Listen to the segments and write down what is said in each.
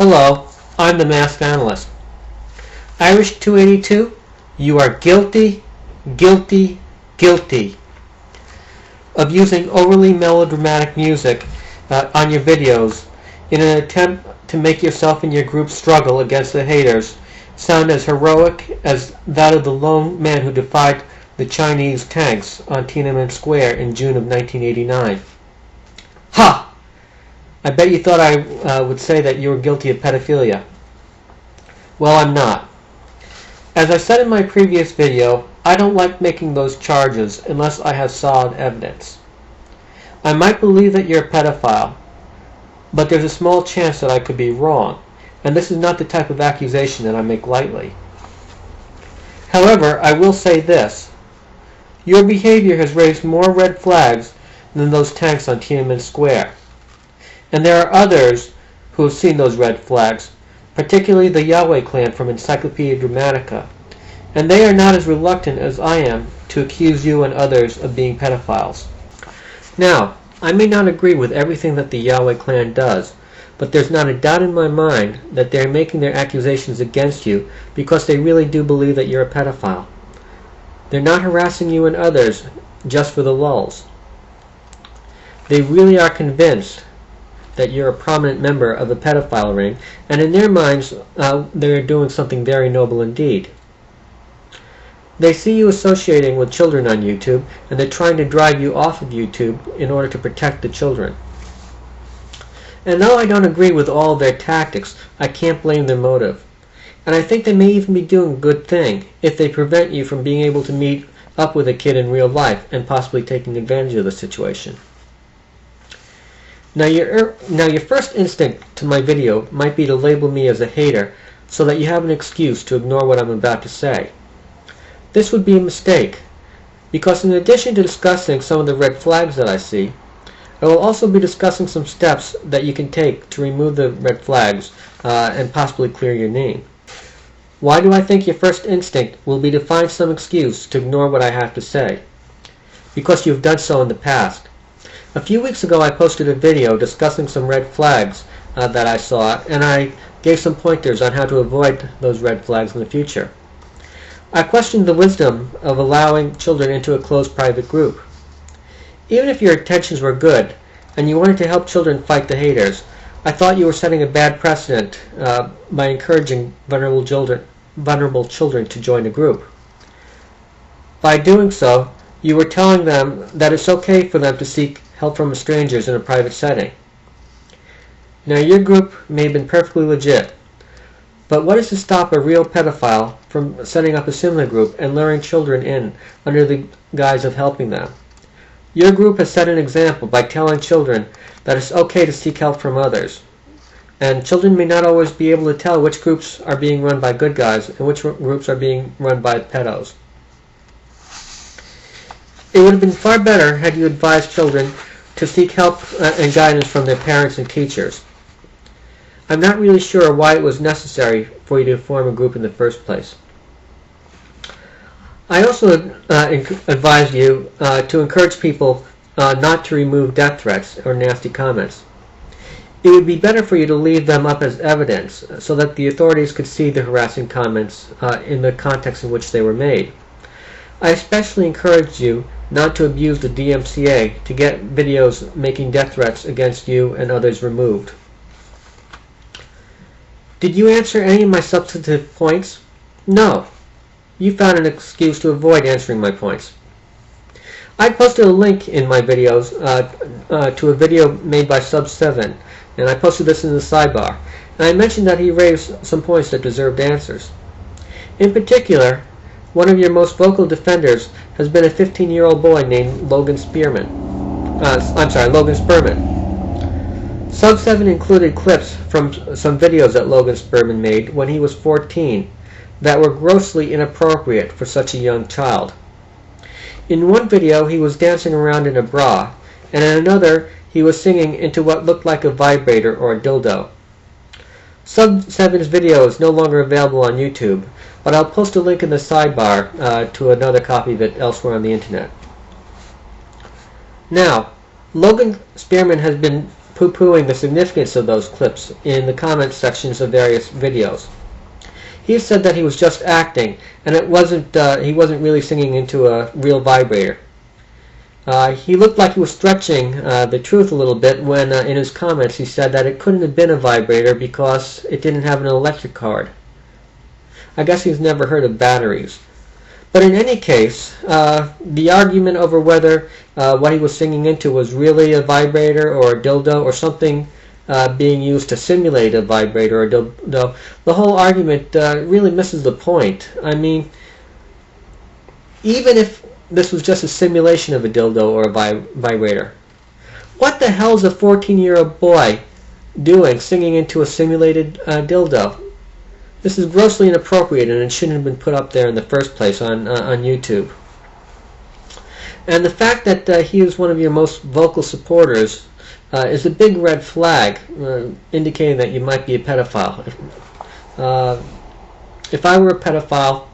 Hello, I'm the Masked Analyst. Irish282, you are guilty of using overly melodramatic music on your videos in an attempt to make yourself and your group's struggle against the haters sound as heroic as that of the lone man who defied the Chinese tanks on Tiananmen Square in June of 1989. Ha! I bet you thought I would say that you were guilty of pedophilia. Well, I'm not. As I said in my previous video, I don't like making those charges unless I have solid evidence. I might believe that you're a pedophile, but there's a small chance that I could be wrong, and this is not the type of accusation that I make lightly. However, I will say this. Your behavior has raised more red flags than those tanks on Tiananmen Square. And there are others who have seen those red flags, particularly the Yahweh clan from Encyclopedia Dramatica, and they are not as reluctant as I am to accuse you and others of being pedophiles. Now, I may not agree with everything that the Yahweh clan does, but there's not a doubt in my mind that they're making their accusations against you because they really do believe that you're a pedophile. They're not harassing you and others just for the lulz. They really are convinced that you're a prominent member of the pedophile ring, and in their minds, they're doing something very noble indeed. They see you associating with children on YouTube, and they're trying to drive you off of YouTube in order to protect the children. And though I don't agree with all of their tactics, I can't blame their motive. And I think they may even be doing a good thing if they prevent you from being able to meet up with a kid in real life and possibly taking advantage of the situation. Now your first instinct to my video might be to label me as a hater so that you have an excuse to ignore what I'm about to say. This would be a mistake, because in addition to discussing some of the red flags that I see, I will also be discussing some steps that you can take to remove the red flags and possibly clear your name. Why do I think your first instinct will be to find some excuse to ignore what I have to say? Because you've done so in the past. A few weeks ago I posted a video discussing some red flags that I saw, and I gave some pointers on how to avoid those red flags in the future. I questioned the wisdom of allowing children into a closed private group. Even if your intentions were good and you wanted to help children fight the haters, I thought you were setting a bad precedent by encouraging vulnerable children to join a group. By doing so, you were telling them that it's okay for them to seek help from strangers in a private setting. Now, your group may have been perfectly legit, but what is to stop a real pedophile from setting up a similar group and luring children in under the guise of helping them? Your group has set an example by telling children that it's okay to seek help from others, and children may not always be able to tell which groups are being run by good guys and which groups are being run by pedos. It would have been far better had you advised children to seek help and guidance from their parents and teachers. I'm not really sure why it was necessary for you to form a group in the first place. I also advised you to encourage people not to remove death threats or nasty comments. It would be better for you to leave them up as evidence so that the authorities could see the harassing comments in the context in which they were made. I especially encouraged you not to abuse the DMCA to get videos making death threats against you and others removed. Did you answer any of my substantive points? No. You found an excuse to avoid answering my points. I posted a link in my videos to a video made by Sub7, and I posted this in the sidebar. And I mentioned that he raised some points that deserved answers. In particular, one of your most vocal defenders has been a 15-year-old boy named Logan Sperman. Sub7 included clips from some videos that Logan Sperman made when he was 14 that were grossly inappropriate for such a young child. In one video, he was dancing around in a bra, and in another, he was singing into what looked like a vibrator or a dildo. Sub7's video is no longer available on YouTube, but I'll post a link in the sidebar to another copy of it elsewhere on the internet. Now, Logan Spearman has been poo-pooing the significance of those clips in the comment sections of various videos. He said that he was just acting, and he wasn't really singing into a real vibrator. He looked like he was stretching the truth a little bit when in his comments he said that it couldn't have been a vibrator because it didn't have an electric cord. I guess he's never heard of batteries. But in any case, the argument over whether what he was singing into was really a vibrator or a dildo or something being used to simulate a vibrator or a dildo, the whole argument really misses the point. I mean, even if this was just a simulation of a dildo or a vibrator, what the hell is a 14-year-old boy doing singing into a simulated dildo? This is grossly inappropriate, and it shouldn't have been put up there in the first place on YouTube. And the fact that he is one of your most vocal supporters is a big red flag, indicating that you might be a pedophile. If I were a pedophile,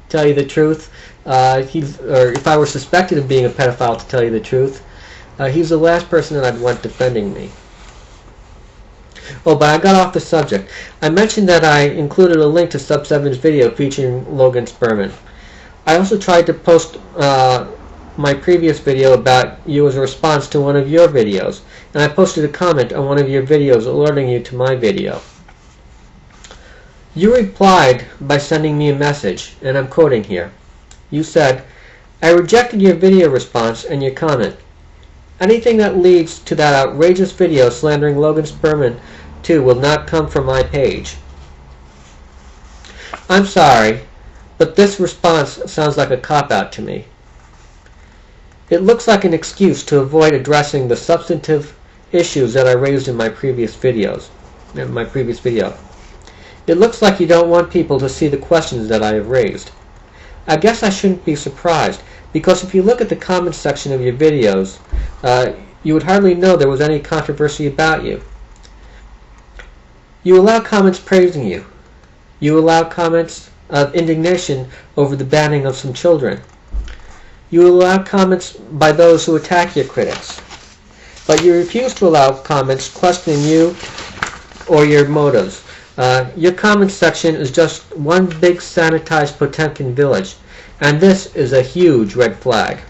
to tell you the truth, or if I were suspected of being a pedophile, to tell you the truth, he's the last person that I'd want defending me. Oh, but I got off the subject. I mentioned that I included a link to Sub7's video featuring Logan Sperman. I also tried to post my previous video about you as a response to one of your videos, and I posted a comment on one of your videos alerting you to my video. You replied by sending me a message, and I'm quoting here. You said, "I rejected your video response and your comment. Anything that leads to that outrageous video slandering Logan Sperman too will not come from my page." I'm sorry, but this response sounds like a cop-out to me. It looks like an excuse to avoid addressing the substantive issues that I raised in my previous video. It looks like you don't want people to see the questions that I have raised. I guess I shouldn't be surprised, because if you look at the comments section of your videos, you would hardly know there was any controversy about you. You allow comments praising you. You allow comments of indignation over the banning of some children. You allow comments by those who attack your critics. But you refuse to allow comments questioning you or your motives. Your comments section is just one big sanitized Potemkin village, and this is a huge red flag.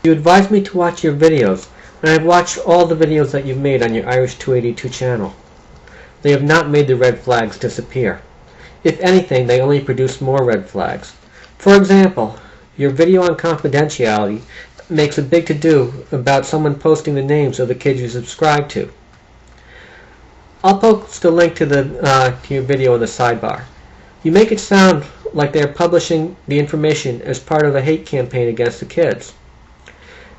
You advised me to watch your videos, and I've watched all the videos that you've made on your Irish282 channel. They have not made the red flags disappear. If anything, they only produce more red flags. For example, your video on confidentiality makes a big to-do about someone posting the names of the kids you subscribe to. I'll post a link to your video in the sidebar. You make it sound like they're publishing the information as part of a hate campaign against the kids.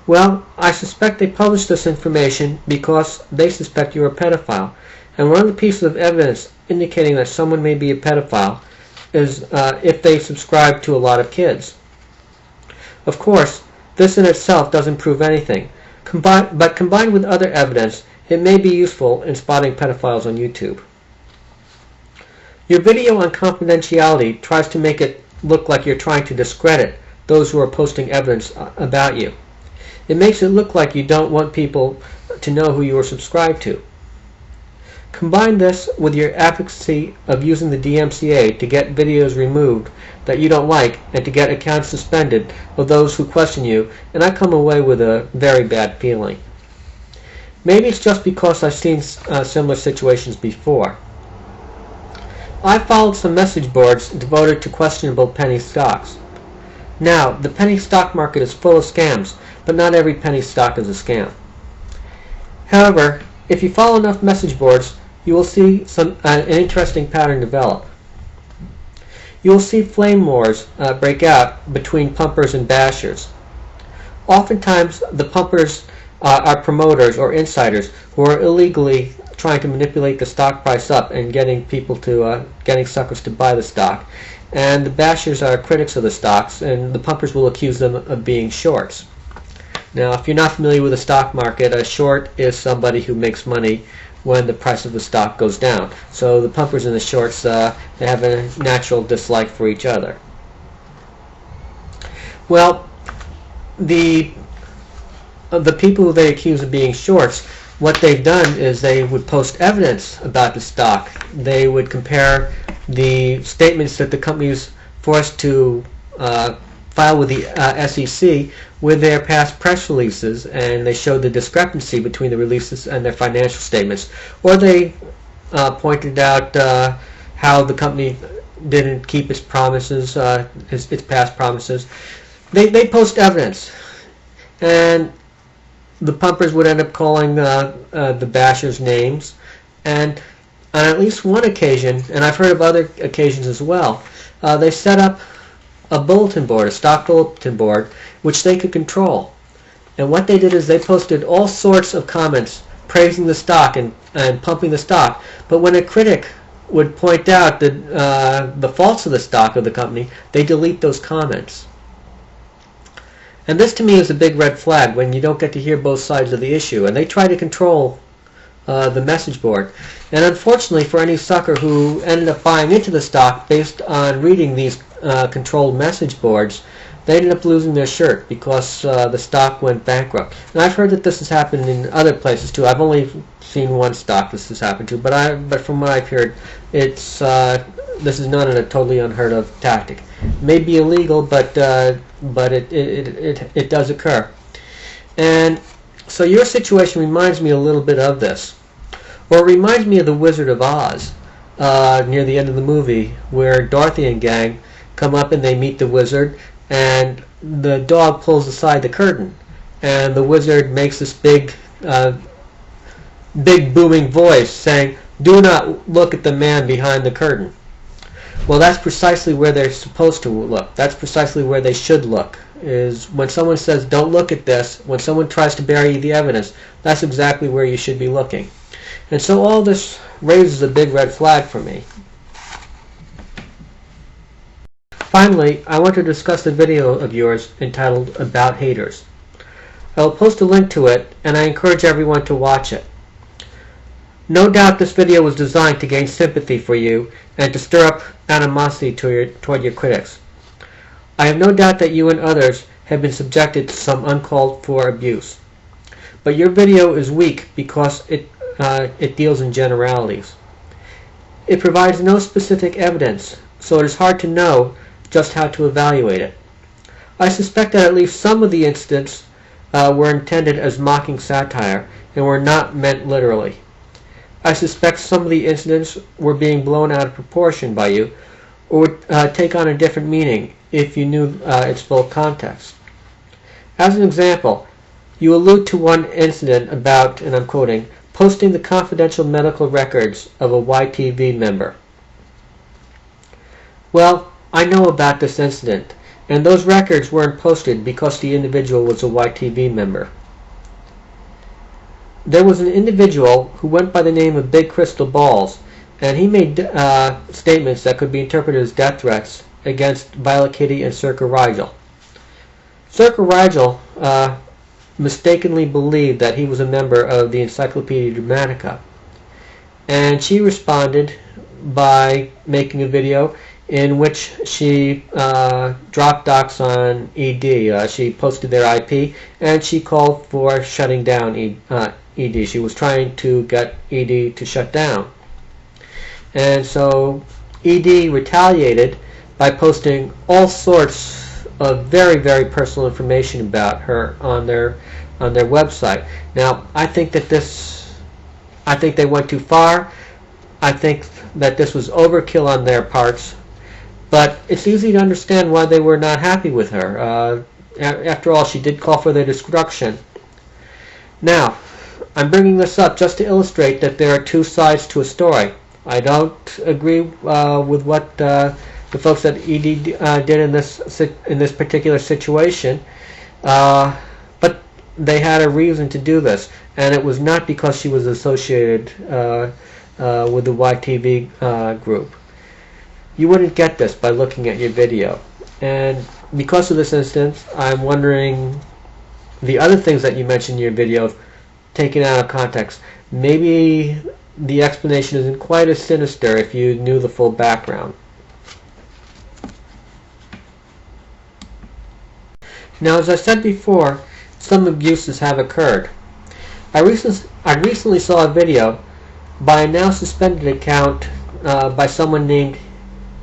Well, I suspect they publish this information because they suspect you're a pedophile. And one of the pieces of evidence indicating that someone may be a pedophile is if they subscribe to a lot of kids. Of course, this in itself doesn't prove anything, but combined with other evidence, it may be useful in spotting pedophiles on YouTube. Your video on confidentiality tries to make it look like you're trying to discredit those who are posting evidence about you. It makes it look like you don't want people to know who you are subscribed to. Combine this with your advocacy of using the DMCA to get videos removed that you don't like and to get accounts suspended of those who question you, and I come away with a very bad feeling. Maybe it's just because I've seen similar situations before. I followed some message boards devoted to questionable penny stocks. Now, the penny stock market is full of scams, but not every penny stock is a scam. However, if you follow enough message boards, you will see an interesting pattern develop. You will see flame wars break out between pumpers and bashers. Oftentimes, the pumpers are promoters or insiders who are illegally trying to manipulate the stock price up and getting suckers to buy the stock. And the bashers are critics of the stocks, and the pumpers will accuse them of being shorts. Now, if you're not familiar with the stock market, a short is somebody who makes money when the price of the stock goes down. So the pumpers and the shorts, they have a natural dislike for each other. Well, the people who they accuse of being shorts what they've done is they would post evidence about the stock. They would compare the statements that the company is forced to file with the SEC with their past press releases, and they showed the discrepancy between the releases and their financial statements. Or they pointed out how the company didn't keep its promises, its past promises. They post evidence, and the pumpers would end up calling the bashers names. And on at least one occasion, and I've heard of other occasions as well, they set up a bulletin board, a stock bulletin board, which they could control. And what they did is they posted all sorts of comments praising the stock and pumping the stock. But when a critic would point out the faults of the stock of the company, they delete those comments. And this to me is a big red flag when you don't get to hear both sides of the issue. And they try to control the message board. And unfortunately for any sucker who ended up buying into the stock based on reading these controlled message boards, they ended up losing their shirt because the stock went bankrupt. And I've heard that this has happened in other places too. I've only seen one stock this has happened to, but from what I've heard, this is not a totally unheard of tactic. It may be illegal, but it does occur. And so your situation reminds me a little bit of this. Or it reminds me of the Wizard of Oz near the end of the movie, where Dorothy and gang come up and they meet the wizard, and the dog pulls aside the curtain, and the wizard makes this big booming voice saying, "Do not look at the man behind the curtain." Well, that's precisely where they're supposed to look. That's precisely where they should look. Is when someone says, "Don't look at this," when someone tries to bury the evidence, that's exactly where you should be looking. And so all this raises a big red flag for me. Finally, I want to discuss the video of yours entitled About Haters. I will post a link to it, and I encourage everyone to watch it. No doubt this video was designed to gain sympathy for you and to stir up animosity toward your critics. I have no doubt that you and others have been subjected to some uncalled for abuse. But your video is weak because it deals in generalities. It provides no specific evidence, so it is hard to know just how to evaluate it. I suspect that at least some of the incidents were intended as mocking satire and were not meant literally. I suspect some of the incidents were being blown out of proportion by you, or would take on a different meaning if you knew its full context. As an example, you allude to one incident about, and I'm quoting, posting the confidential medical records of a YTV member. Well, I know about this incident, and those records weren't posted because the individual was a YTV member. There was an individual who went by the name of Big Crystal Balls, and he made statements that could be interpreted as death threats against Violet Kitty and Circa Rigel. Circa Rigel mistakenly believed that he was a member of the Encyclopedia Dramatica, and she responded by making a video in which she dropped docs on ED. She posted their IP, and she called for shutting down ED. She was trying to get ED to shut down. And so ED retaliated by posting all sorts of very, very personal information about her on their website. Now, I think they went too far. I think that this was overkill on their parts. But it's easy to understand why they were not happy with her. After all, she did call for their destruction. Now, I'm bringing this up just to illustrate that there are two sides to a story. I don't agree with what the folks at ED did in this particular situation, but they had a reason to do this, and it was not because she was associated with the YTV group. You wouldn't get this by looking at your video. And because of this instance, I'm wondering the other things that you mentioned in your video, taken out of context. Maybe the explanation isn't quite as sinister if you knew the full background. Now, as I said before, some abuses have occurred. I recently saw a video by a now suspended account by someone named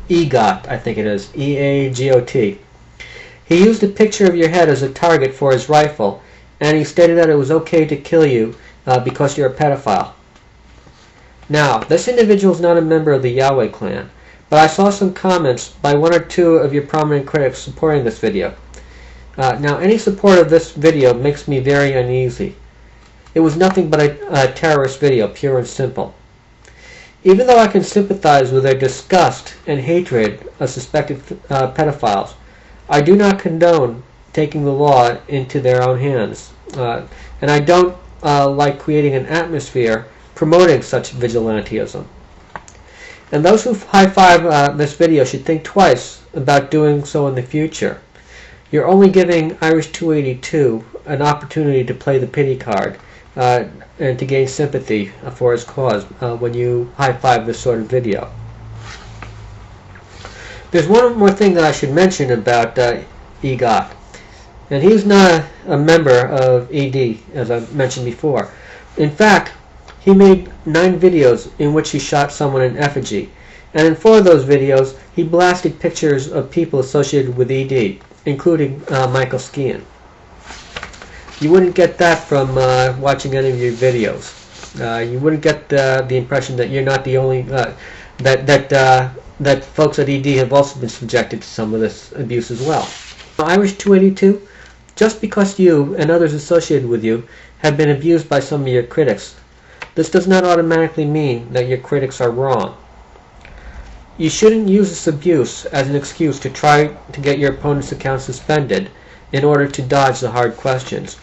EGOT, I think it is, E-A-G-O-T. He used a picture of your head as a target for his rifle, and he stated that it was okay to kill you because you're a pedophile. Now, this individual is not a member of the Yahweh clan, but I saw some comments by one or two of your prominent critics supporting this video. Now, any support of this video makes me very uneasy. It was nothing but a terrorist video, pure and simple. Even though I can sympathize with their disgust and hatred of suspected pedophiles, I do not condone taking the law into their own hands. And I don't like creating an atmosphere promoting such vigilantism. And those who high-five this video should think twice about doing so in the future. You're only giving Irish282 an opportunity to play the pity card and to gain sympathy for his cause when you high-five this sort of video. There's one more thing that I should mention about EGOT. And he's not a member of ED, as I mentioned before. In fact, he made 9 videos in which he shot someone in effigy. And in 4 of those videos, he blasted pictures of people associated with ED, including Michael Skian. You wouldn't get that from watching any of your videos. You wouldn't get the impression that you're not the only, that folks at ED have also been subjected to some of this abuse as well. Irish282, just because you and others associated with you have been abused by some of your critics, this does not automatically mean that your critics are wrong. You shouldn't use this abuse as an excuse to try to get your opponent's account suspended in order to dodge the hard questions.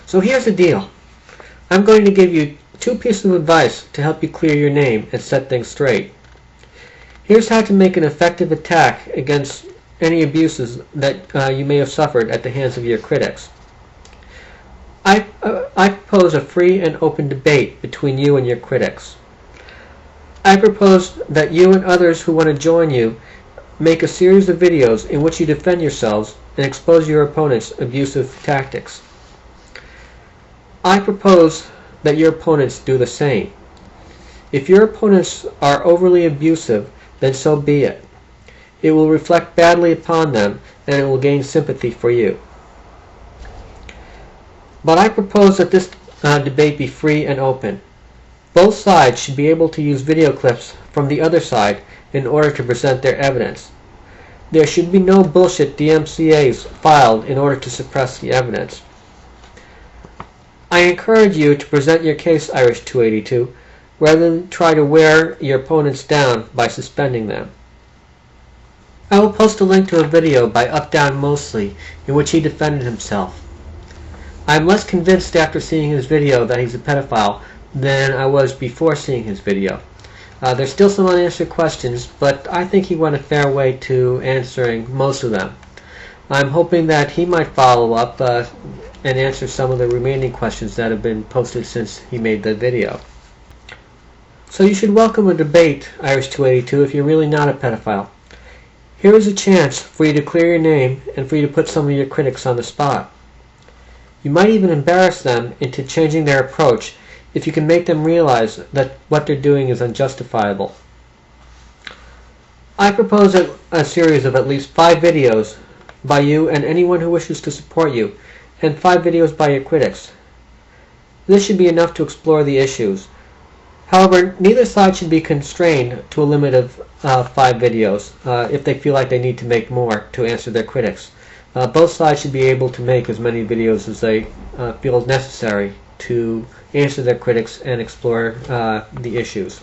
So here's the deal. I'm going to give you 2 pieces of advice to help you clear your name and set things straight. Here's how to make an effective attack against any abuses that you may have suffered at the hands of your critics. I propose a free and open debate between you and your critics. I propose that you and others who want to join you make a series of videos in which you defend yourselves and expose your opponent's abusive tactics. I propose that your opponents do the same. If your opponents are overly abusive, then so be it. It will reflect badly upon them and it will gain sympathy for you. But I propose that this debate be free and open. Both sides should be able to use video clips from the other side in order to present their evidence. There should be no bullshit DMCAs filed in order to suppress the evidence. I encourage you to present your case, Irish282, rather than try to wear your opponents down by suspending them. I will post a link to a video by Up Down Mostly in which he defended himself. I am less convinced after seeing his video that he's a pedophile than I was before seeing his video. There's still some unanswered questions, but I think he went a fair way to answering most of them. I'm hoping that he might follow up and answer some of the remaining questions that have been posted since he made the video. So you should welcome a debate, Irish282, if you're really not a pedophile. Here is a chance for you to clear your name and for you to put some of your critics on the spot. You might even embarrass them into changing their approach if you can make them realize that what they're doing is unjustifiable. I propose a series of at least 5 videos by you and anyone who wishes to support you, and 5 videos by your critics. This should be enough to explore the issues. However, neither side should be constrained to a limit of 5 videos if they feel like they need to make more to answer their critics. Both sides should be able to make as many videos as they feel necessary to answer their critics and explore the issues.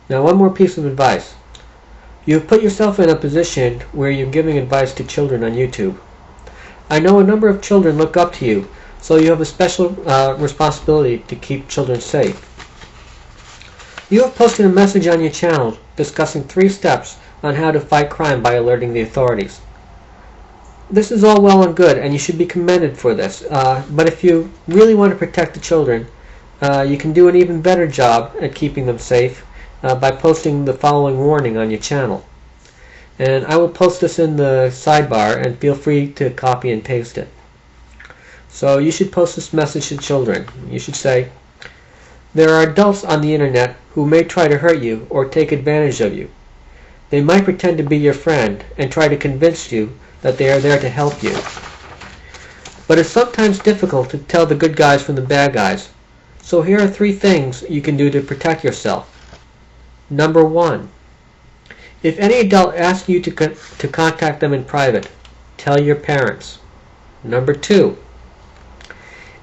Now, one more piece of advice. You've put yourself in a position where you're giving advice to children on YouTube. I know a number of children look up to you, so you have a special responsibility to keep children safe. You have posted a message on your channel discussing 3 steps on how to fight crime by alerting the authorities. This is all well and good, and you should be commended for this, but if you really want to protect the children, you can do an even better job at keeping them safe by posting the following warning on your channel. And I will post this in the sidebar, and feel free to copy and paste it. So you should post this message to children. You should say, "There are adults on the internet who may try to hurt you or take advantage of you. They might pretend to be your friend and try to convince you that they are there to help you. But it's sometimes difficult to tell the good guys from the bad guys. So here are 3 things you can do to protect yourself. Number 1. If any adult asks you to contact them in private, tell your parents. Number 2.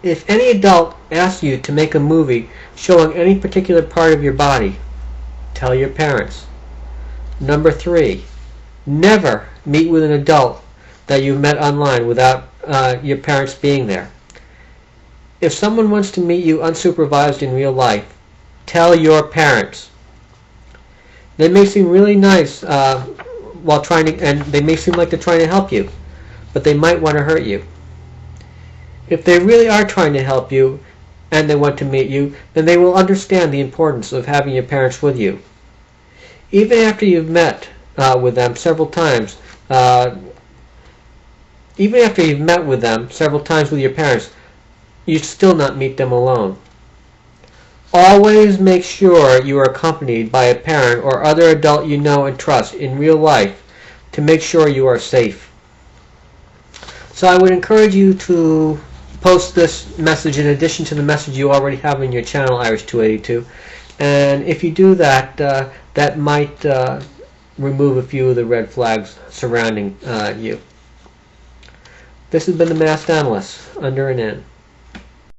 If any adult asks you to make a movie showing any particular part of your body, tell your parents. Number 3. Never meet with an adult that you've met online without your parents being there. If someone wants to meet you unsupervised in real life, tell your parents. They may seem really nice and they may seem like they're trying to help you, but they might want to hurt you. If they really are trying to help you and they want to meet you, then they will understand the importance of having your parents with you. Even after you've met with them several times with your parents, you should still not meet them alone. Always make sure you are accompanied by a parent or other adult you know and trust in real life to make sure you are safe. So I would encourage you to post this message in addition to the message you already have in your channel, Irish282. And if you do that, that might remove a few of the red flags surrounding you. This has been the Masked Analyst, under and in.